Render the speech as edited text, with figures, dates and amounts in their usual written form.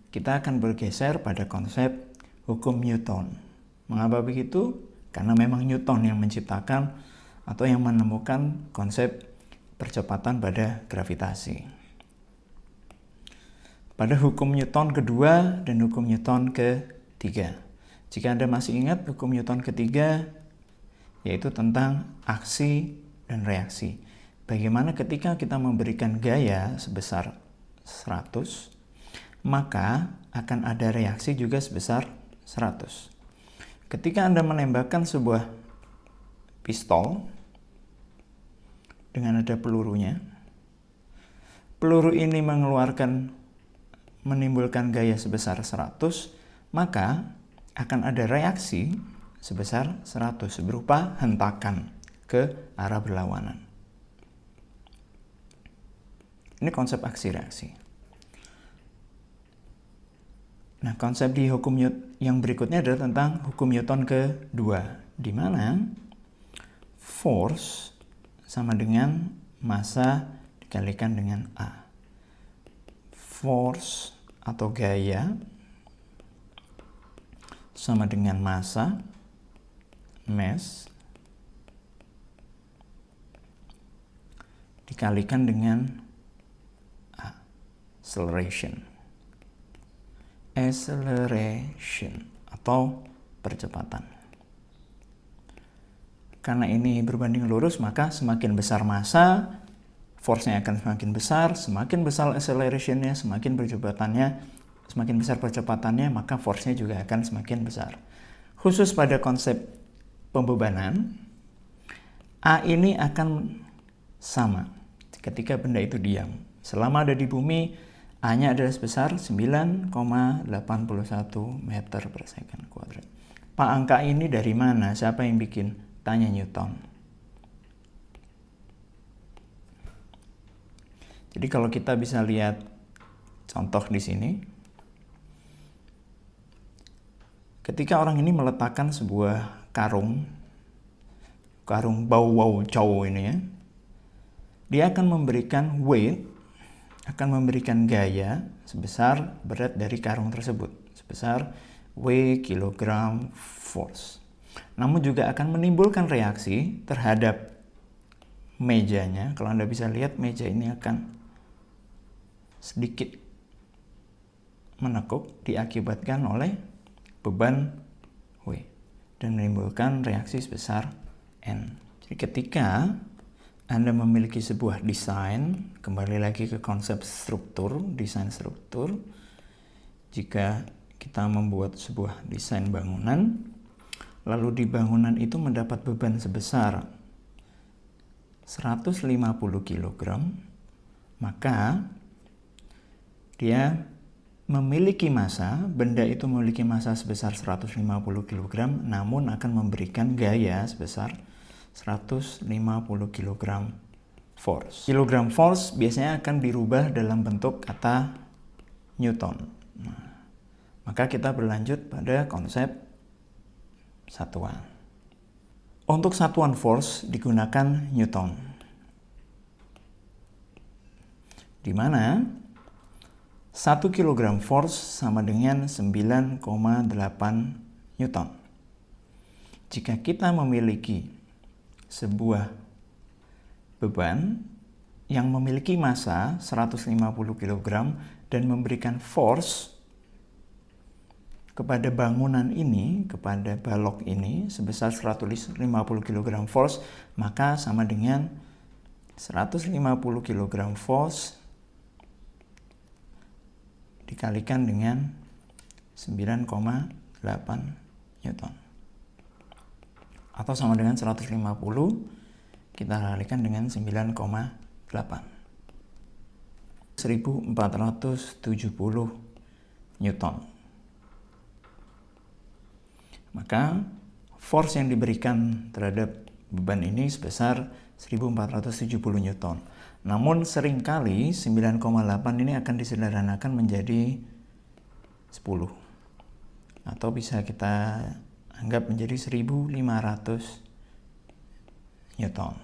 kita akan bergeser pada konsep hukum Newton. Mengapa begitu? Karena memang Newton yang menciptakan atau yang menemukan konsep percepatan pada gravitasi. Pada hukum Newton kedua dan hukum Newton ketiga. Jika Anda masih ingat hukum Newton ketiga, yaitu tentang aksi dan reaksi. Bagaimana ketika kita memberikan gaya sebesar 100, maka akan ada reaksi juga sebesar 100. Ketika Anda menembakkan sebuah pistol dengan ada pelurunya, peluru ini menimbulkan gaya sebesar 100, maka akan ada reaksi sebesar 100 berupa hentakan ke arah berlawanan. Ini konsep aksi reaksi. Nah, konsep di hukum Newton yang berikutnya adalah tentang hukum Newton kedua, di mana force sama dengan massa dikalikan dengan A. Force atau gaya sama dengan massa, mass, dikalikan dengan acceleration atau percepatan. Karena ini berbanding lurus, maka semakin besar massa, force-nya akan semakin besar acceleration-nya, semakin besar percepatannya, maka force-nya juga akan semakin besar. Khusus pada konsep pembebanan, A ini akan sama ketika benda itu diam. Selama ada di bumi, A-nya adalah sebesar 9,81 meter per second kuadrat. Pak, angka ini dari mana? Siapa yang bikin? Tanya Newton. Jadi kalau kita bisa lihat contoh di sini, ketika orang ini meletakkan sebuah karung bau cow ini ya, dia akan memberikan weight, akan memberikan gaya sebesar berat dari karung tersebut, sebesar W kilogram force. Namun juga akan menimbulkan reaksi terhadap mejanya. Kalau Anda bisa lihat, meja ini akan sedikit menekuk diakibatkan oleh beban W dan menimbulkan reaksi sebesar N. Jadi ketika Anda memiliki sebuah desain, kembali lagi ke konsep desain struktur. Jika kita membuat sebuah desain bangunan, lalu di bangunan itu mendapat beban sebesar 150 kg, maka dia memiliki massa, benda itu memiliki massa sebesar 150 kg, namun akan memberikan gaya sebesar 150 kg force. Kilogram force biasanya akan dirubah dalam bentuk kata Newton. Maka kita berlanjut pada konsep satuan. Untuk satuan force digunakan Newton, di mana 1 kg force sama dengan 9,8 Newton. Jika kita memiliki sebuah beban yang memiliki massa 150 kg dan memberikan force kepada bangunan ini, kepada balok ini sebesar 150 kg force, maka sama dengan 150 kg force dikalikan dengan 9,8 Newton. Atau sama dengan 150 kita kalikan dengan 9,8. 1470 Newton. Maka force yang diberikan terhadap beban ini sebesar 1470 Newton. Namun seringkali 9,8 ini akan disederhanakan menjadi 10. Atau bisa kita anggap menjadi 1500 Newton.